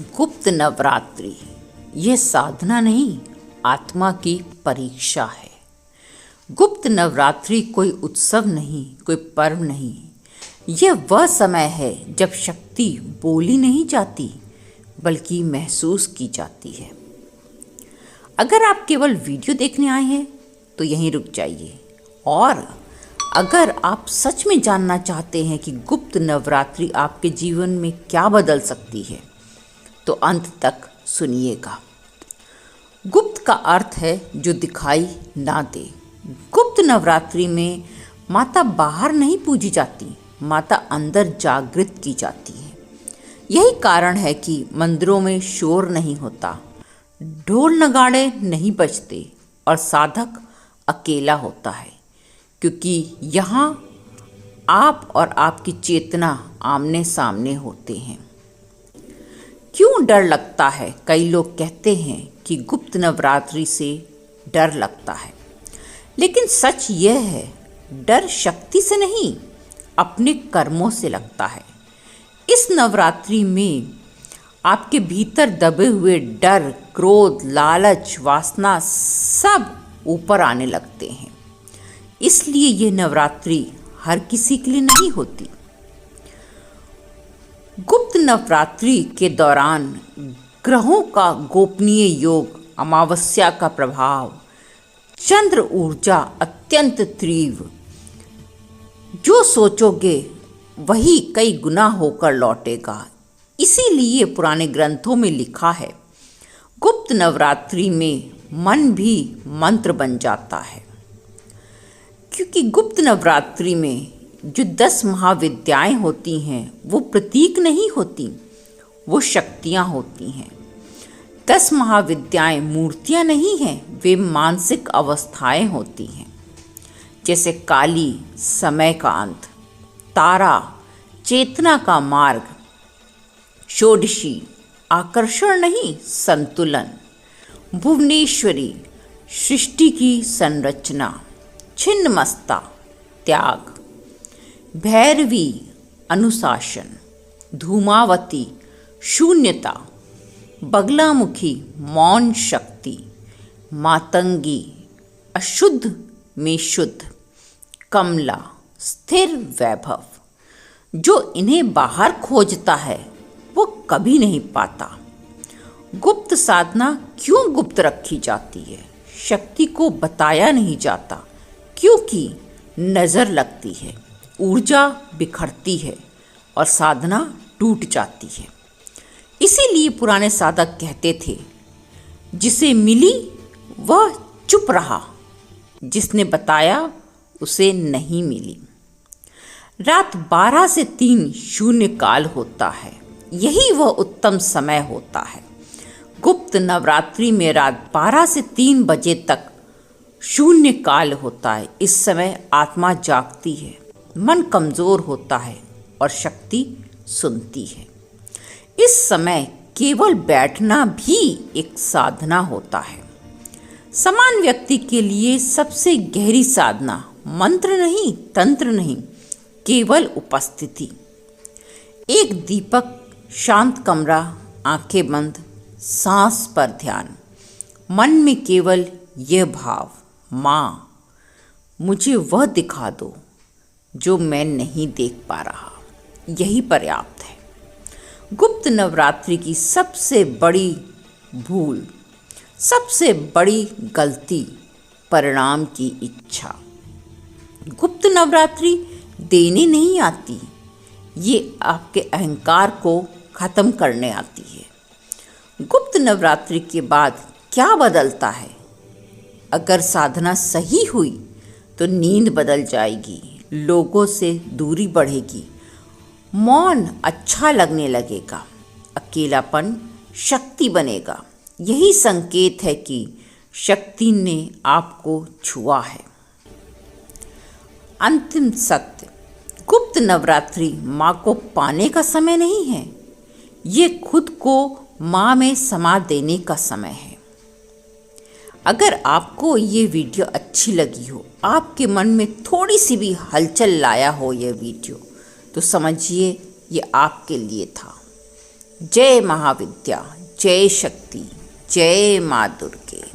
गुप्त नवरात्रि ये साधना नहीं, आत्मा की परीक्षा है। गुप्त नवरात्रि कोई उत्सव नहीं, कोई पर्व नहीं। यह वह समय है जब शक्ति बोली नहीं जाती, बल्कि महसूस की जाती है। अगर आप केवल वीडियो देखने आए हैं तो यहीं रुक जाइए, और अगर आप सच में जानना चाहते हैं कि गुप्त नवरात्रि आपके जीवन में क्या बदल सकती है, तो अंत तक सुनिएगा। गुप्त का अर्थ है जो दिखाई ना दे। गुप्त नवरात्रि में माता बाहर नहीं पूजी जाती, माता अंदर जागृत की जाती है। यही कारण है कि मंदिरों में शोर नहीं होता, ढोल नगाड़े नहीं बजते और साधक अकेला होता है, क्योंकि यहाँ आप और आपकी चेतना आमने सामने होते हैं। क्यों डर लगता है? कई लोग कहते हैं कि गुप्त नवरात्रि से डर लगता है, लेकिन सच यह है, डर शक्ति से नहीं, अपने कर्मों से लगता है। इस नवरात्रि में आपके भीतर दबे हुए डर, क्रोध, लालच, वासना सब ऊपर आने लगते हैं। इसलिए ये नवरात्रि हर किसी के लिए नहीं होती। गुप्त नवरात्रि के दौरान ग्रहों का गोपनीय योग, अमावस्या का प्रभाव, चंद्र ऊर्जा अत्यंत तीव्र, जो सोचोगे वही कई गुना होकर लौटेगा। इसीलिए पुराने ग्रंथों में लिखा है, गुप्त नवरात्रि में मन भी मंत्र बन जाता है। क्योंकि गुप्त नवरात्रि में जो 10 महाविद्याएं होती हैं, वो प्रतीक नहीं होती, वो शक्तियां होती हैं। 10 महाविद्याएं मूर्तियां नहीं हैं, वे मानसिक अवस्थाएं होती हैं। जैसे काली समय का अंत, तारा चेतना का मार्ग, षोडशी आकर्षण नहीं संतुलन, भुवनेश्वरी सृष्टि की संरचना, छिन्नमस्ता त्याग, भैरवी अनुशासन, धूमावती शून्यता, बगलामुखी मौन शक्ति, मातंगी अशुद्ध में शुद्ध, कमला स्थिर वैभव। जो इन्हें बाहर खोजता है वो कभी नहीं पाता। गुप्त साधना क्यों गुप्त रखी जाती है? शक्ति को बताया नहीं जाता, क्योंकि नजर लगती है, ऊर्जा बिखरती है और साधना टूट जाती है। इसीलिए पुराने साधक कहते थे, जिसे मिली वह चुप रहा, जिसने बताया उसे नहीं मिली। रात 12 से 3 शून्य काल होता है, यही वह उत्तम समय होता है। गुप्त नवरात्रि में रात 12 से 3 बजे तक शून्य काल होता है। इस समय आत्मा जागती है, मन कमजोर होता है और शक्ति सुनती है। इस समय केवल बैठना भी एक साधना होता है। समान व्यक्ति के लिए सबसे गहरी साधना मंत्र नहीं, तंत्र नहीं, केवल उपस्थिति। एक दीपक, शांत कमरा, आंखें बंद, सांस पर ध्यान, मन में केवल यह भाव, माँ मुझे वह दिखा दो जो मैं नहीं देख पा रहा, यही पर्याप्त है। गुप्त नवरात्रि की सबसे बड़ी भूल, सबसे बड़ी गलती, परिणाम की इच्छा। गुप्त नवरात्रि देने नहीं आती, ये आपके अहंकार को खत्म करने आती है। गुप्त नवरात्रि के बाद क्या बदलता है? अगर साधना सही हुई तो नींद बदल जाएगी, लोगों से दूरी बढ़ेगी, मौन अच्छा लगने लगेगा, अकेलापन शक्ति बनेगा। यही संकेत है कि शक्ति ने आपको छुआ है। अंतिम सत्य, गुप्त नवरात्रि माँ को पाने का समय नहीं है, ये खुद को माँ में समा देने का समय है। अगर आपको ये वीडियो अच्छी लगी हो, आपके मन में थोड़ी सी भी हलचल लाया हो ये वीडियो, तो समझिए ये आपके लिए था। जय महाविद्या, जय शक्ति, जय माँ दुर्गे।